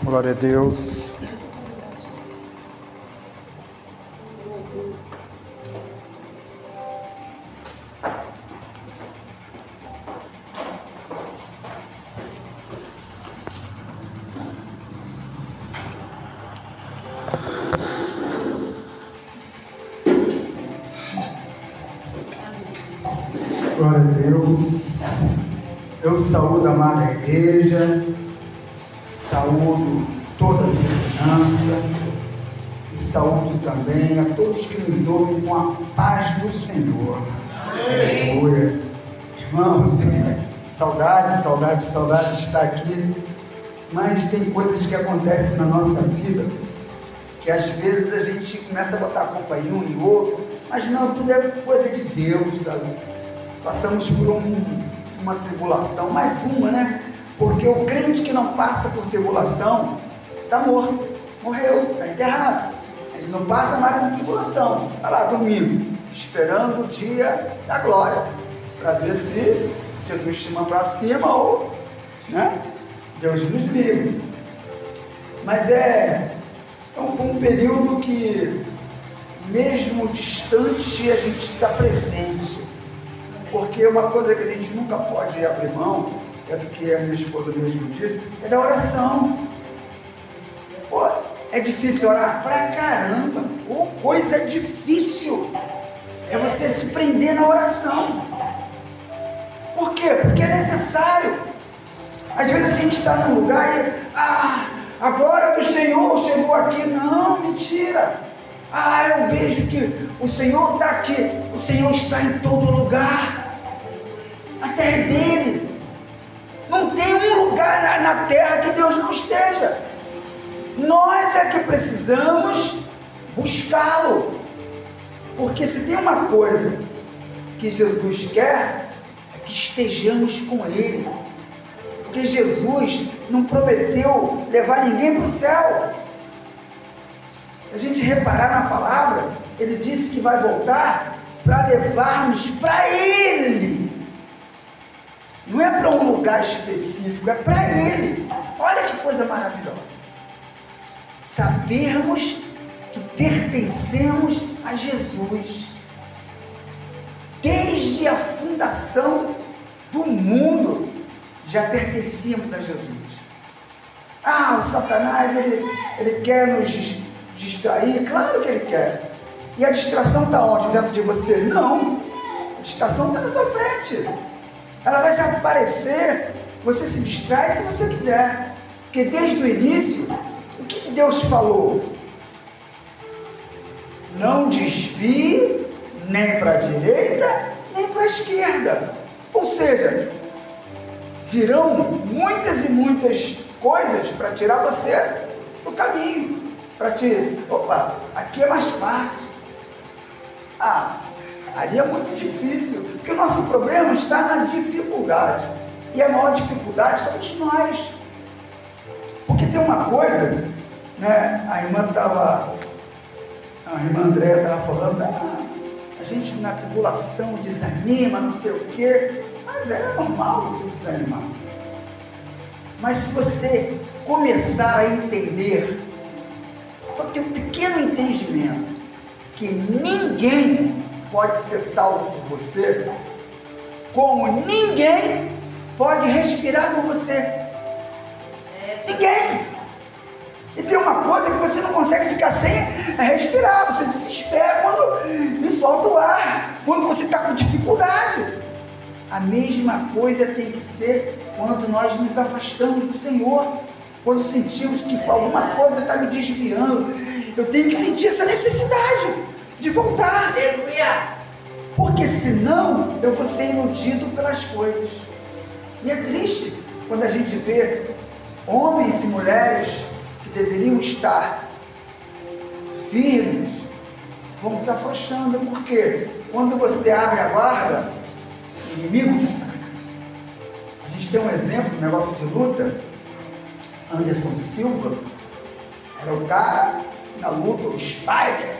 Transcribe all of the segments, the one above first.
Glória a Deus. Glória a Deus. Eu saúdo a amada igreja, saúdo toda a vizinhança e saúdo também a todos que nos ouvem com a paz do Senhor. Aleluia. Irmãos, saudade de estar aqui, mas tem coisas que acontecem na nossa vida que às vezes a gente começa a botar a culpa em um e outro, mas não, tudo é coisa de Deus, sabe? Passamos por uma tribulação, mais uma, né? Porque o crente que não passa por tribulação está morto, morreu, está enterrado. Ele não passa mais por tribulação, está lá dormindo, esperando o dia da glória, para ver se Jesus chama para cima ou, né? Deus nos livre. Mas então foi um período que, mesmo distante, a gente está presente. Porque uma coisa que a gente nunca pode abrir mão, é do que a minha esposa mesmo disse, é da oração. Pô, é difícil orar pra caramba. Coisa difícil é você se prender na oração. Por quê? Porque é necessário. Às vezes a gente está num lugar e a glória do Senhor chegou aqui. Não, mentira. Eu vejo que o Senhor está aqui. O Senhor está em todo lugar. A terra é dele. Não tem um lugar na terra que Deus não esteja. Nós é que precisamos buscá-lo. Porque se tem uma coisa que Jesus quer, é que estejamos com Ele. Porque Jesus não prometeu levar ninguém para o céu. Se a gente reparar na palavra, Ele disse que vai voltar para levar-nos para Ele. Não é para um lugar específico, é para Ele. Olha que coisa maravilhosa. Sabermos que pertencemos a Jesus. Desde a fundação do mundo, já pertencíamos a Jesus. O Satanás, ele quer nos distrair? Claro que ele quer. E a distração está onde? Dentro de você? Não. A distração está na tua frente. Ela vai se aparecer, você se distrai se você quiser. Porque desde o início, o que Deus falou? Não desvie nem para a direita, nem para a esquerda. Ou seja, virão muitas e muitas coisas para tirar você do caminho. Aqui é mais fácil. Ali é muito difícil, porque o nosso problema está na dificuldade, e a maior dificuldade somos nós. Porque tem uma coisa, né? A irmã Andréia estava falando, a gente na tribulação desanima, não sei o quê, mas é normal você desanimar. Mas se você começar a entender, só tem um pequeno entendimento, que ninguém pode ser salvo por você, como ninguém pode respirar por você. Ninguém. E tem uma coisa que você não consegue ficar sem respirar, você desespera quando lhe falta o ar, quando você está com dificuldade. A mesma coisa tem que ser quando nós nos afastamos do Senhor, quando sentimos que alguma coisa está me desviando. Eu tenho que sentir essa necessidade de voltar. Aleluia. Porque senão eu vou ser iludido pelas coisas. E é triste quando a gente vê homens e mulheres que deveriam estar firmes, vão se afastando. Por quê? Quando você abre a guarda, o inimigo te ataca. A gente tem um exemplo, um negócio de luta. Anderson Silva era o cara na luta, o Spider.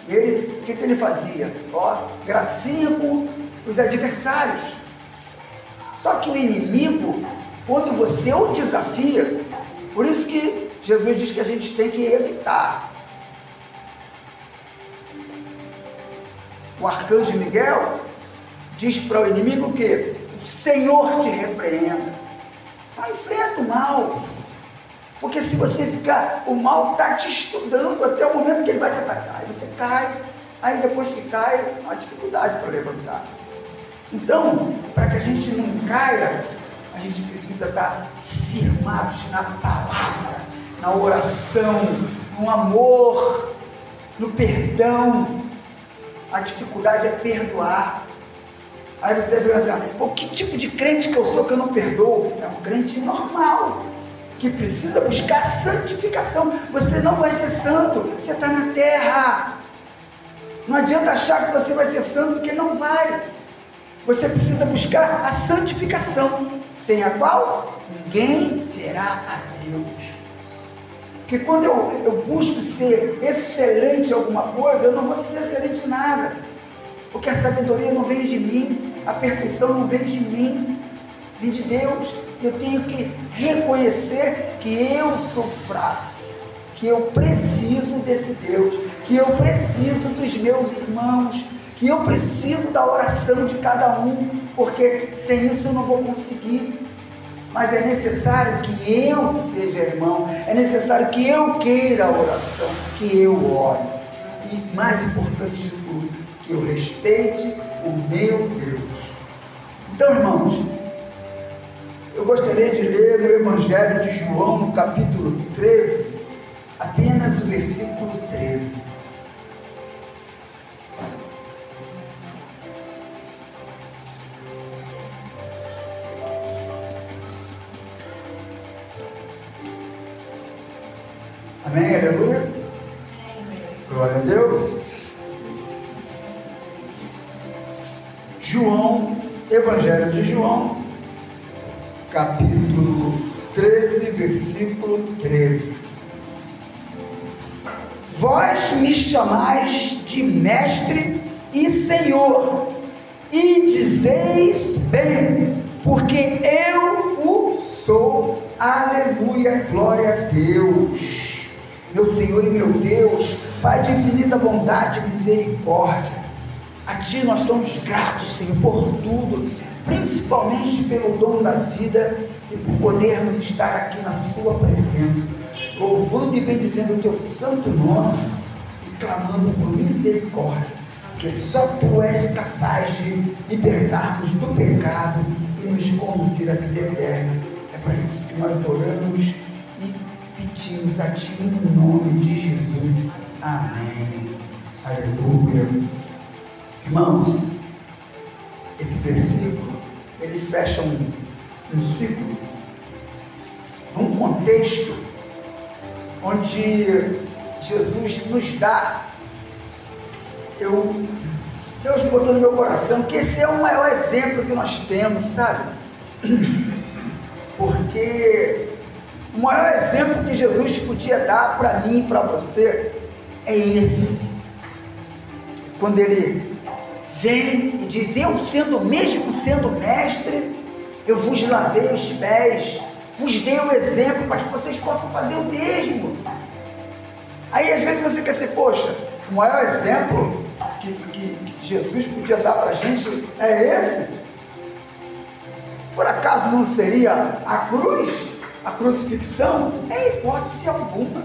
Ele, o que ele fazia? Gracinha com os adversários. Só que o inimigo, quando você o desafia, por isso que Jesus diz que a gente tem que evitar. O arcanjo Miguel diz para o inimigo que o Senhor te repreenda. Não enfrenta o mal, porque se você ficar, o mal está te estudando até o momento que ele vai te atacar. Aí você cai, aí depois que cai, há uma dificuldade para levantar. Então, para que a gente não caia, a gente precisa estar firmados na palavra, na oração, no amor, no perdão. A dificuldade é perdoar. Aí você deve pensar, pô, que tipo de crente que eu sou que eu não perdoo? É um crente normal, que precisa buscar santificação. Você não vai ser santo, você está na terra. Não adianta achar que você vai ser santo, porque não vai. Você precisa buscar a santificação, sem a qual ninguém verá a Deus. Porque quando eu busco ser excelente em alguma coisa, eu não vou ser excelente em nada. Porque a sabedoria não vem de mim, a perfeição não vem de mim, vem de Deus. Eu tenho que reconhecer que eu sou fraco, que eu preciso desse Deus, que eu preciso dos meus irmãos, que eu preciso da oração de cada um, porque sem isso eu não vou conseguir. Mas é necessário que eu seja irmão, é necessário que eu queira a oração, que eu ore. E mais importante de tudo, que eu respeite o meu Deus. Então, irmãos, eu gostaria de ler no Evangelho de João, no capítulo 13, apenas o versículo 13. Amém, aleluia? Glória a Deus. João, Evangelho de João, capítulo 13, versículo 13. Vós me chamais de mestre e Senhor, e dizeis bem, porque eu o sou. Aleluia, glória a Deus. Meu Senhor e meu Deus, Pai de infinita bondade e misericórdia, a Ti nós somos gratos, Senhor, por tudo, principalmente pelo dom da vida e por podermos estar aqui na Sua presença, louvando e bendizendo o Teu santo nome e clamando por misericórdia, porque só Tu és capaz de libertar-nos do pecado e nos conduzir à vida eterna. É para isso que nós oramos e pedimos a Ti em nome de Jesus. Amém. Aleluia. Irmãos, esse versículo, ele fecha um ciclo, num contexto onde Jesus nos dá, Deus me botou no meu coração, que esse é o maior exemplo que nós temos, sabe? Porque o maior exemplo que Jesus podia dar para mim e para você é esse. Quando ele vem e diz, eu mesmo sendo mestre, eu vos lavei os pés, vos dei o exemplo para que vocês possam fazer o mesmo. Aí às vezes você quer ser, poxa, o maior exemplo que Jesus podia dar para a gente é esse? Por acaso não seria a cruz? A crucifixão? É hipótese alguma.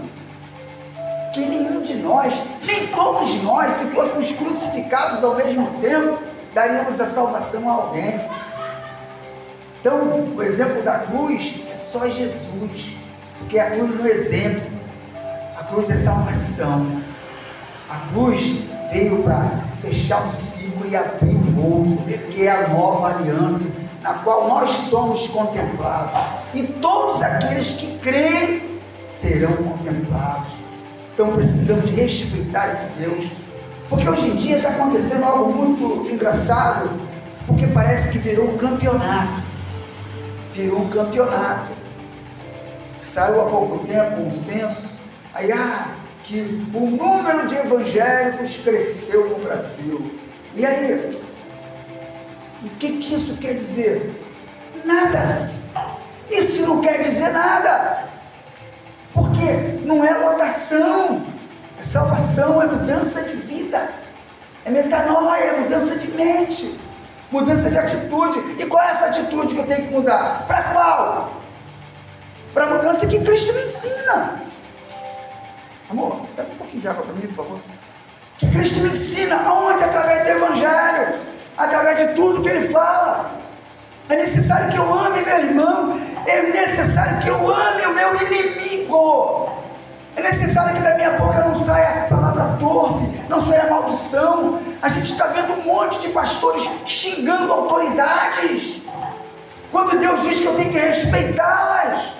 Que nenhum de nós, nem todos nós, se fôssemos crucificados ao mesmo tempo, daríamos a salvação a alguém. Então, o exemplo da cruz é só Jesus, porque a cruz não é exemplo, a cruz é salvação. A cruz veio para fechar um ciclo e abrir um outro, que é a nova aliança, na qual nós somos contemplados, e todos aqueles que creem serão contemplados. Então precisamos respeitar esse Deus, porque hoje em dia está acontecendo algo muito engraçado, porque parece que virou um campeonato. Saiu há pouco tempo um censo, aí que o número de evangélicos cresceu no Brasil. E aí, o que isso quer dizer? Nada. Isso não quer dizer nada, porque não é lotação, é salvação, é mudança de vida, é metanoia, é mudança de mente, mudança de atitude. E qual é essa atitude que eu tenho que mudar? Para qual? Para a mudança que Cristo me ensina. Amor, pega um pouquinho de água para mim, por favor. Que Cristo me ensina, aonde? Através do Evangelho, através de tudo que Ele fala. É necessário que eu ame meu irmão, é necessário que eu ame o meu inimigo, é necessário que da minha boca não saia palavra torpe, não saia maldição. A gente está vendo um monte de pastores xingando autoridades, quando Deus diz que eu tenho que respeitá-las.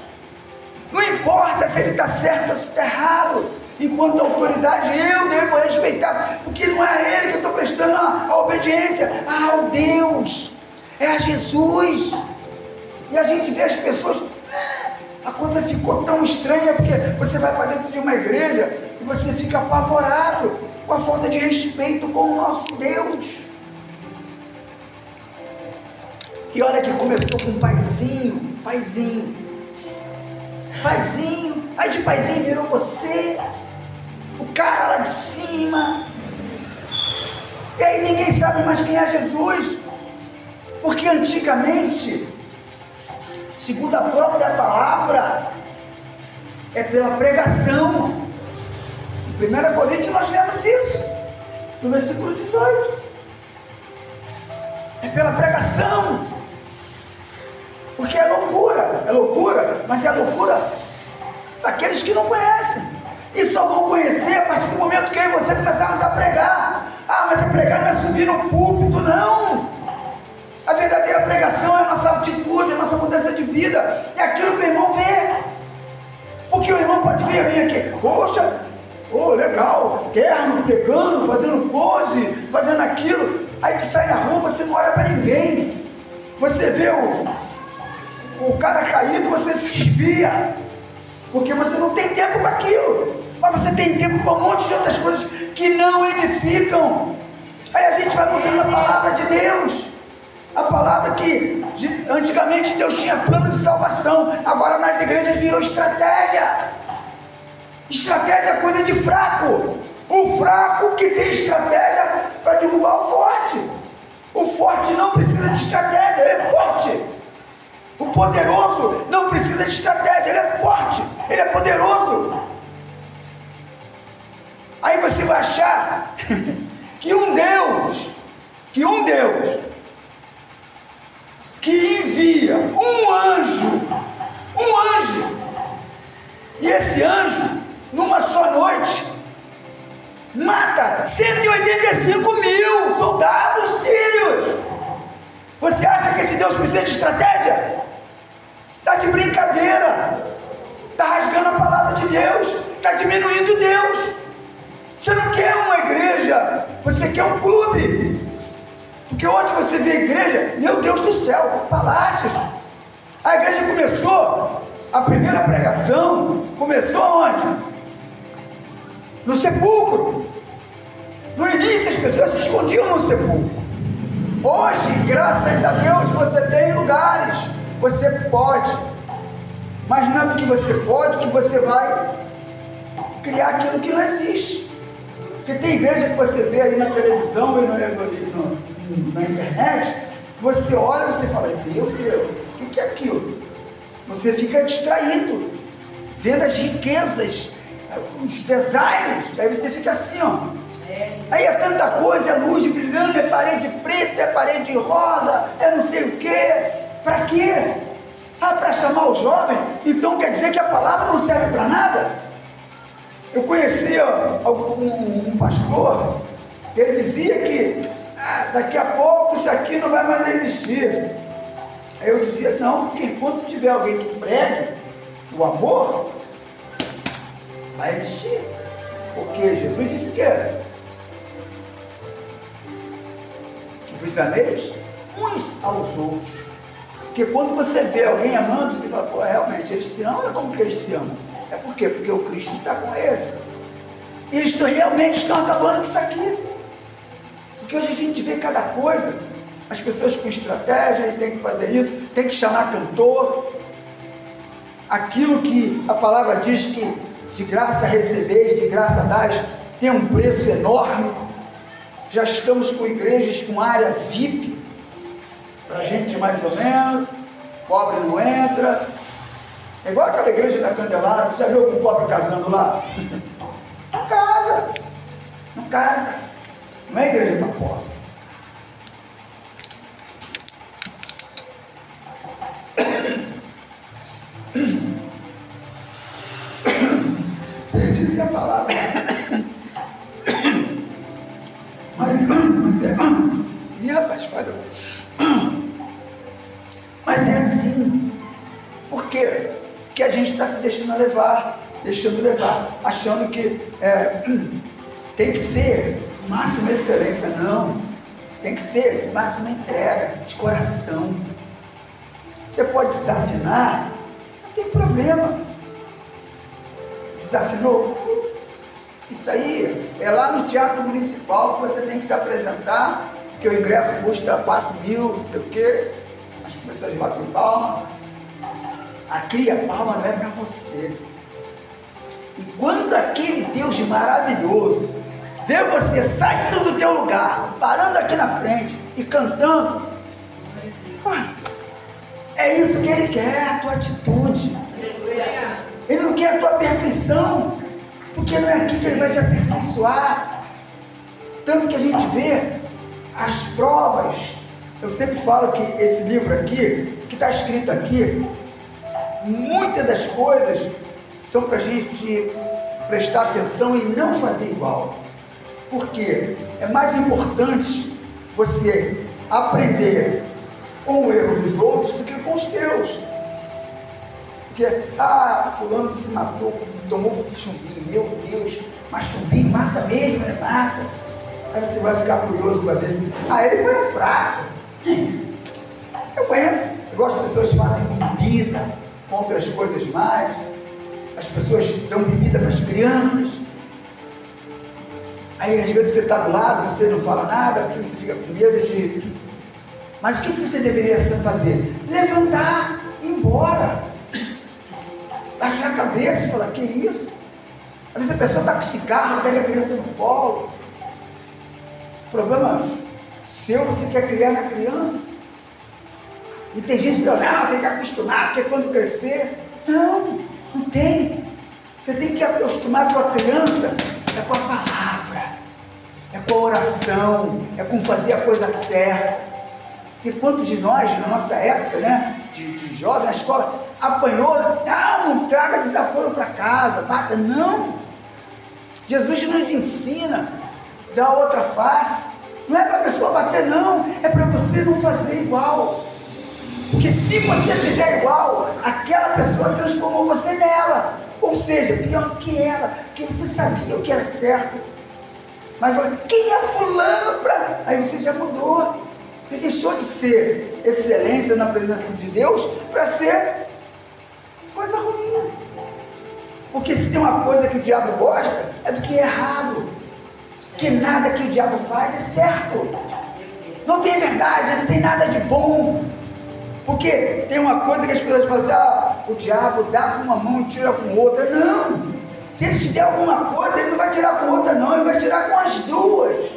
Não importa se ele está certo ou se está errado, enquanto autoridade eu devo respeitar, porque não é a ele que eu estou prestando a obediência, ao Deus, é a Jesus. E a gente vê as pessoas, a coisa ficou tão estranha, porque você vai para dentro de uma igreja e você fica apavorado com a falta de respeito com o nosso Deus. E olha que começou com paizinho, aí de paizinho virou você, o cara lá de cima, e aí ninguém sabe mais quem é Jesus, porque antigamente, segundo a própria palavra, é pela pregação. Em 1 Coríntios nós vemos isso, no versículo 18, é pela pregação, porque é loucura, mas é loucura daqueles que não conhecem, e só vão conhecer a partir do momento que eu e você começarmos a pregar. Mas a pregar não é subir no púlpito, não. A verdadeira pregação é a nossa atitude, a nossa mudança de vida, é aquilo que o irmão vê, porque o irmão pode vir aqui, poxa, legal, terno, pregando, fazendo pose, fazendo aquilo, aí tu sai na rua, você não olha para ninguém, você vê o cara caído, você se desvia, porque você não tem tempo para aquilo, mas você tem tempo para um monte de outras coisas que não edificam. Aí a gente vai mudando a palavra de Deus, a palavra que antigamente Deus tinha plano de salvação, agora nas igrejas virou estratégia. Estratégia é coisa de fraco, o fraco que tem estratégia para derrubar o forte não precisa de estratégia, ele é forte. O poderoso não precisa de estratégia, ele é forte, ele é poderoso. Aí você vai achar que um Deus que envia um anjo, e esse anjo, numa só noite, mata 185 mil soldados sírios. Você acha que esse Deus precisa de estratégia? Está de brincadeira, está rasgando a palavra de Deus, está diminuindo Deus. Você não quer uma igreja, você quer um clube, porque hoje você vê a igreja, meu Deus do céu, palácios. A igreja começou, a primeira pregação começou onde? No sepulcro. No início as pessoas se escondiam no sepulcro. Hoje, graças a Deus, você tem lugares, você pode, mas não é porque você pode que você vai criar aquilo que não existe. Porque tem igreja que você vê aí na televisão e na internet, você olha e você fala, meu Deus, o que é aquilo? Você fica distraído, vendo as riquezas, os designs, aí você fica assim, aí é tanta coisa, é luz brilhando, é parede preta, é parede rosa, é não sei o que, para quê? Para chamar o jovem, então quer dizer que a palavra não serve para nada? Eu conhecia um pastor, que ele dizia que daqui a pouco isso aqui não vai mais existir. Aí eu dizia, não, porque enquanto tiver alguém que pregue o amor, vai existir. Porque Jesus disse que vos ameis uns aos outros. Porque quando você vê alguém amando, você fala, pô, realmente, eles se amam, olha como que eles se amam. É por quê? Porque o Cristo está com eles. Eles realmente estão acabando com isso aqui. Porque hoje a gente vê cada coisa, as pessoas com estratégia, e tem que fazer isso, tem que chamar cantor. Aquilo que a palavra diz que de graça recebeis, de graça dais, tem um preço enorme. Já estamos com igrejas com área VIP, para gente mais ou menos, pobre não entra. É igual aquela igreja da Candelária, você já viu algum pobre casando lá? Não casa, não casa, não é igreja para pobre. Perdi até a palavra. Ih, rapaz, falhou. Mas é assim. Por quê? Porque a gente está se deixando levar, achando que tem que ser máxima excelência. Não, tem que ser de máxima entrega, de coração. Você pode desafinar, não tem problema. Desafinou? Isso aí é lá no Teatro Municipal que você tem que se apresentar, porque o ingresso custa 4 mil, não sei o quê, as pessoas batem palma. Aqui a palma não é para você. E quando aquele Deus maravilhoso vê você saindo do teu lugar, parando aqui na frente e cantando, é isso que Ele quer, a tua atitude. Ele não quer a tua perfeição, porque não é aqui que Ele vai te aperfeiçoar. Tanto que a gente vê as provas. Eu sempre falo que esse livro aqui, que está escrito aqui, muitas das coisas são para a gente prestar atenção e não fazer igual. Porque é mais importante você aprender com o erro dos outros do que com os teus. Porque, fulano se matou, tomou chumbinho, meu Deus, mas chumbinho mata mesmo, né? Mata. Aí você vai ficar curioso para ver se, ele foi um fraco. Eu gosto de pessoas que fazem bebida, com outras coisas mais. As pessoas dão bebida para as crianças. Aí às vezes você está do lado, você não fala nada, porque você fica com medo de... Mas o que você deveria fazer? Levantar, ir embora. Baixar a cabeça e falar, que isso? Às vezes a pessoa está com cigarro, pega a criança no colo. O problema seu, você quer criar na criança. E tem gente que diz, não, tem que acostumar, porque quando crescer... Não tem. Você tem que acostumar a tua criança com a palavra, é com a oração, é com fazer a coisa certa. Porque quantos de nós, na nossa época, né, de jovem, na escola, apanhou, não traga desaforo para casa, bata, não. Jesus nos ensina, dá outra face, não é para a pessoa bater, não, é para você não fazer igual. Porque se você fizer igual, aquela pessoa transformou você nela, ou seja, pior do que ela, porque você sabia o que era certo, mas quem é fulano para... Aí você já mudou, você deixou de ser excelência na presença de Deus para ser coisa ruim. Porque se tem uma coisa que o diabo gosta, é do que é errado, que nada que o diabo faz é certo, não tem verdade, não tem nada de bom. Porque tem uma coisa que as pessoas falam assim, o diabo dá com uma mão e tira com outra. Não, se ele te der alguma coisa, ele não vai tirar com outra não, ele vai tirar com as duas.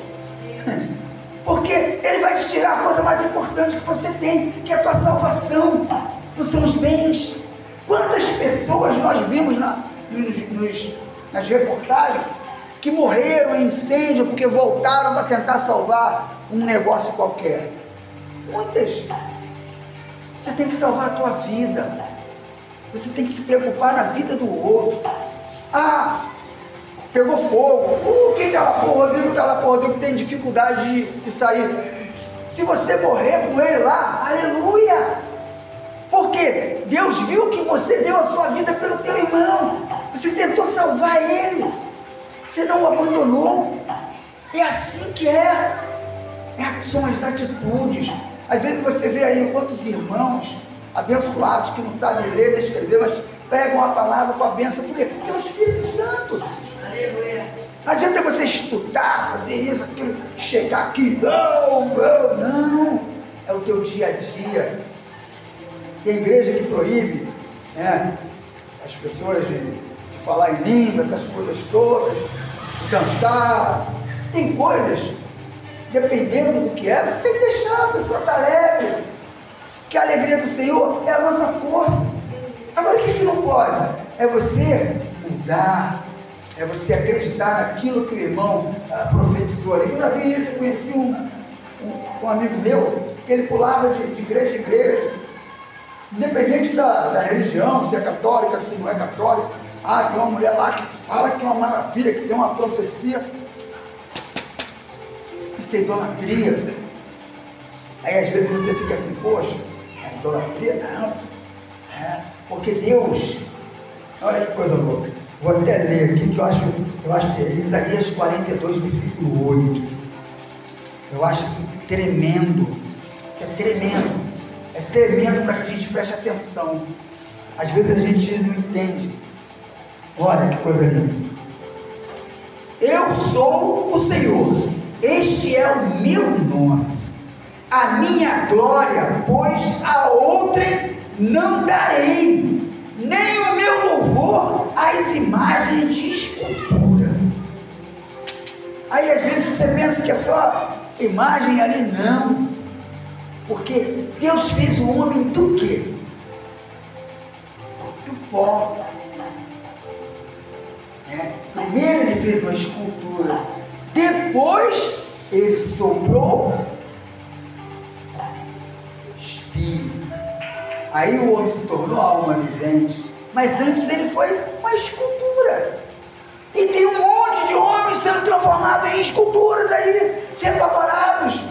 Porque ele vai te tirar a coisa mais importante que você tem, que é a tua salvação, não são os bens. Quantas pessoas nós vimos nas reportagens que morreram em incêndio porque voltaram para tentar salvar um negócio qualquer? Muitas. Você tem que salvar a tua vida, você tem que se preocupar na vida do outro. Pegou fogo, quem está lá? O Rodrigo está lá, o Rodrigo tem dificuldade de sair. Se você morrer com ele lá, aleluia, porque Deus viu que você deu a sua vida pelo teu irmão, você tentou salvar ele, você não o abandonou. É assim que são as atitudes. Às vezes você vê aí quantos irmãos abençoados que não sabem ler nem escrever, mas pegam a palavra com a bênção, porque é o Espírito Santo. Aleluia. Não adianta você estudar, fazer isso, aquilo, chegar aqui, não, é o teu dia a dia. Tem igreja que proíbe, né, as pessoas de falar em língua, essas coisas todas, de dançar. Tem coisas, dependendo do que é, você tem que deixar, a pessoa está alegre, que a alegria do Senhor é a nossa força. Agora, o que não pode? É você mudar, é você acreditar naquilo que o irmão profetizou ali. Eu já vi isso, eu conheci um amigo meu, que ele pulava de igreja em igreja, independente da religião, se é católica, se não é católica. Tem uma mulher lá que fala que é uma maravilha, que tem uma profecia. Isso é idolatria. Aí às vezes você fica assim, poxa, é idolatria? Não, porque Deus, olha que coisa louca, vou até ler aqui que eu acho que é Isaías 42, versículo 8, eu acho isso tremendo, isso é tremendo para que a gente preste atenção, às vezes a gente não entende. Olha que coisa linda. Eu sou o Senhor, este é o meu nome, a minha glória, pois a outrem não darei, nem o meu louvor às imagens de escultura. Aí às vezes você pensa que é só imagem ali, não, porque Deus fez o homem do quê? Do pó. Primeiro ele fez uma escultura, depois ele soprou espírito. Aí o homem se tornou alma vivente, mas antes ele foi uma escultura. E tem um monte de homens sendo transformados em esculturas aí, sendo adorados.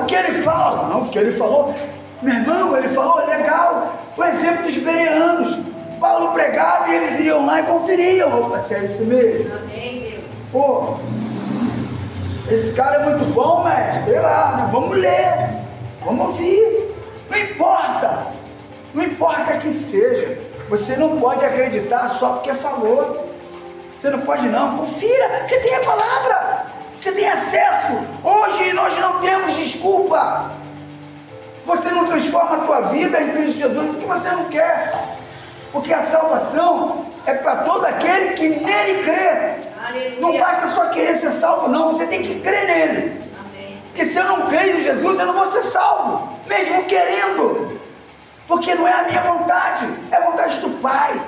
O que ele fala? Não, o que ele falou, meu irmão, ele falou legal, o exemplo dos bereanos. Paulo pregava e eles iam lá e conferiam. Opa, se é isso mesmo? Amém, Deus. Pô, esse cara é muito bom, mestre, sei lá, vamos ler, vamos ouvir, não importa quem seja, você não pode acreditar só porque falou, você não pode não, confira, você tem a palavra, você tem acesso. Hoje nós não temos desculpa, você não transforma a tua vida em Cristo Jesus porque você não quer, porque a salvação é para todo aquele que nele crê. Aleluia. Não basta só querer ser salvo, não, você tem que crer nele. Amém. Porque se eu não creio em Jesus, eu não vou ser salvo, mesmo querendo, porque não é a minha vontade, é a vontade do Pai.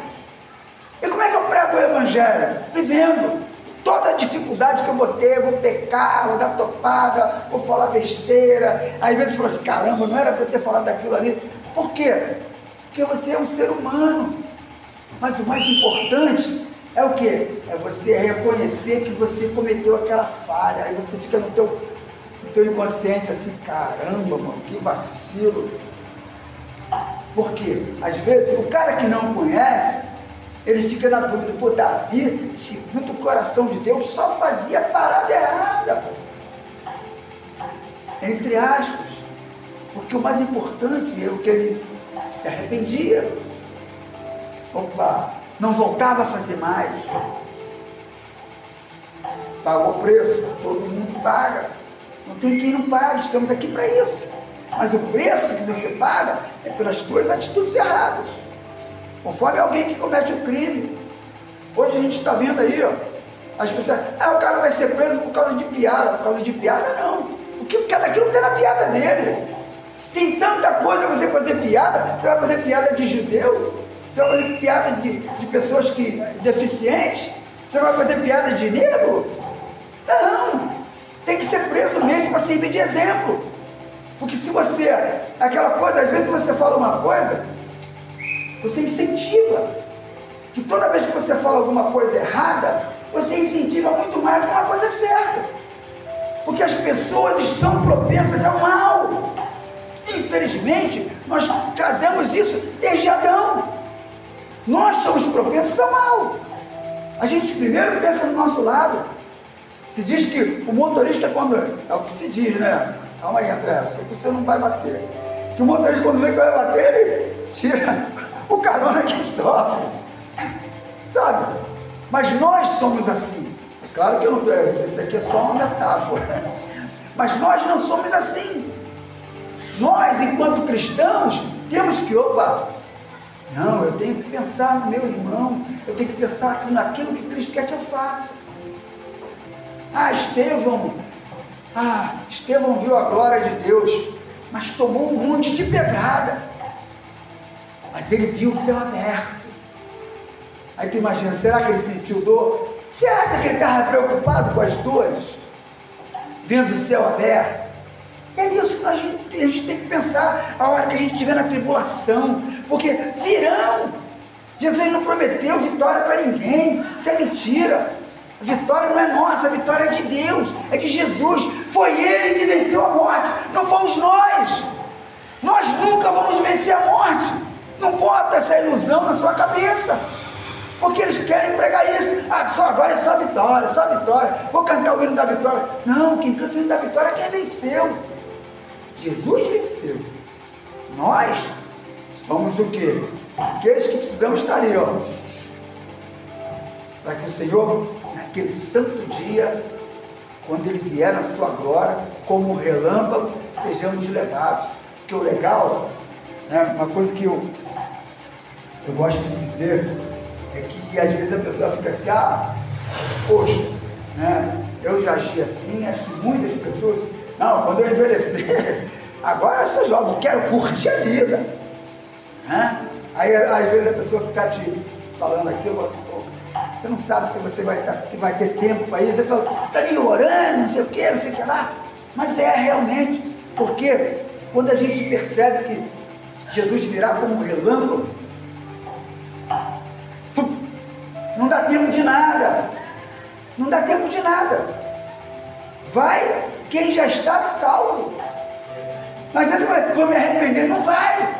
E como é que eu prego o Evangelho? Vivendo. Toda a dificuldade que eu vou ter, vou pecar, vou dar topada, vou falar besteira. Às vezes você fala assim, caramba, não era para eu ter falado daquilo ali. Por quê? Porque você é um ser humano, mas o mais importante é o que? É você reconhecer que você cometeu aquela falha, aí você fica no teu inconsciente assim, caramba, mano, que vacilo. Por quê? Às vezes o cara que não conhece, ele fica na dúvida, pô, Davi, segundo o coração de Deus, só fazia parada errada, entre aspas, porque o mais importante é o que ele se arrependia, não voltava a fazer mais, pagou o preço, todo mundo paga, não tem quem não pague, estamos aqui para isso, mas o preço que você paga é pelas tuas atitudes erradas, conforme alguém que comete um crime. Hoje a gente está vendo aí, as pessoas, o cara vai ser preso por causa de piada não, porque daquilo que está na piada dele. Tem tanta coisa para você fazer piada. Você vai fazer piada de judeu, você vai fazer piada de pessoas deficientes, você vai fazer piada de negro? Não, tem que ser preso mesmo para servir de exemplo, porque se você, aquela coisa, às vezes você fala uma coisa, você incentiva, que toda vez que você fala alguma coisa errada, você incentiva muito mais do que uma coisa certa, porque as pessoas são propensas ao mal. Infelizmente, nós trazemos isso desde Adão. Nós somos propensos ao mal. A gente primeiro pensa no nosso lado. Se diz que o motorista, quando... É o que se diz, né? Calma aí, André, você não vai bater. Que o motorista, quando vê que vai bater, ele tira o carona que sofre. Sabe? Mas nós somos assim. Claro que eu não... Isso aqui é só uma metáfora. Mas nós não somos assim. Nós, enquanto cristãos, temos que, Não, eu tenho que pensar no meu irmão, eu tenho que pensar naquilo que Cristo quer que eu faça. Estevão viu a glória de Deus, mas tomou um monte de pedrada. Mas ele viu o céu aberto. Aí tu imagina, será que ele sentiu dor? Você acha que ele estava preocupado com as dores? Vendo o céu aberto? É isso que a gente tem que pensar a hora que a gente estiver na tribulação, porque virão. Jesus não prometeu vitória para ninguém, isso é mentira. A vitória não é nossa, a vitória é de Deus, é de Jesus. Foi Ele que venceu a morte, não fomos nós. Nós nunca vamos vencer a morte. Não bota essa ilusão na sua cabeça, porque eles querem pregar isso. Agora é só vitória, vou cantar o hino da vitória. Não, quem canta o hino da vitória é quem venceu. Jesus venceu. Nós somos o quê? Aqueles que precisamos estar ali, ó, para que o Senhor, naquele santo dia, quando Ele vier na sua glória, como um relâmpago, sejamos levados. Porque o legal, né, uma coisa que eu gosto de dizer, é que às vezes a pessoa fica assim, poxa, né, eu já agi assim, acho que muitas pessoas, não, quando eu envelhecer, agora eu sou jovem, quero curtir a vida, né? Aí às vezes a pessoa que está te falando aquilo, fala assim, pô, você não sabe se você vai ter tempo para isso, você está me orando, não sei o que lá, mas é realmente, porque quando a gente percebe que Jesus virá como um relâmpago, não dá tempo de nada, vai quem já está salvo. Não adianta, vou me arrepender, não vai,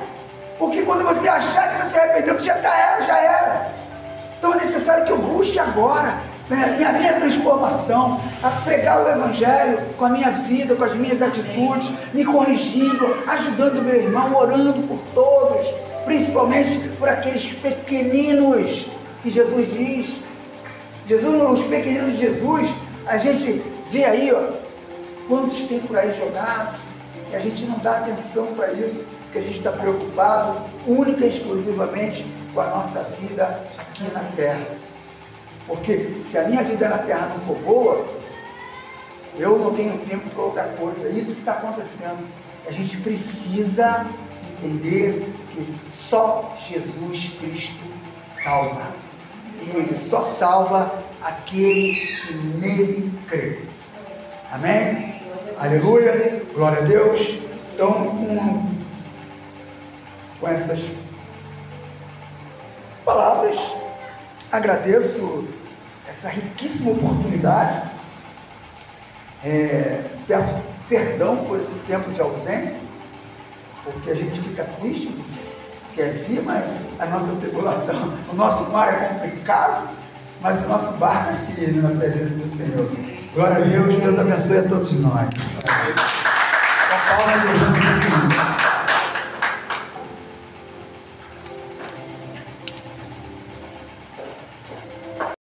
porque quando você achar que você arrependeu, já era. Então é necessário que eu busque agora minha transformação, a pregar o Evangelho com a minha vida, com as minhas atitudes, me corrigindo, ajudando o meu irmão, orando por todos, principalmente por aqueles pequeninos que Jesus diz. Os pequeninos de Jesus, a gente vê aí, ó, quantos tem por aí jogados, e a gente não dá atenção para isso, porque a gente está preocupado única e exclusivamente com a nossa vida aqui na terra. Porque se a minha vida na terra não for boa, eu não tenho tempo para outra coisa. É isso que está acontecendo. A gente precisa entender que só Jesus Cristo salva. E Ele só salva aquele que nele crê. Amém? Aleluia, glória a Deus. Então, com essas palavras, agradeço essa riquíssima oportunidade, peço perdão por esse tempo de ausência, porque a gente fica triste, quer vir, mas a nossa tribulação, o nosso mar é complicado, mas o nosso barco é firme na presença do Senhor. Glória a Deus, Deus abençoe a todos nós. A palma de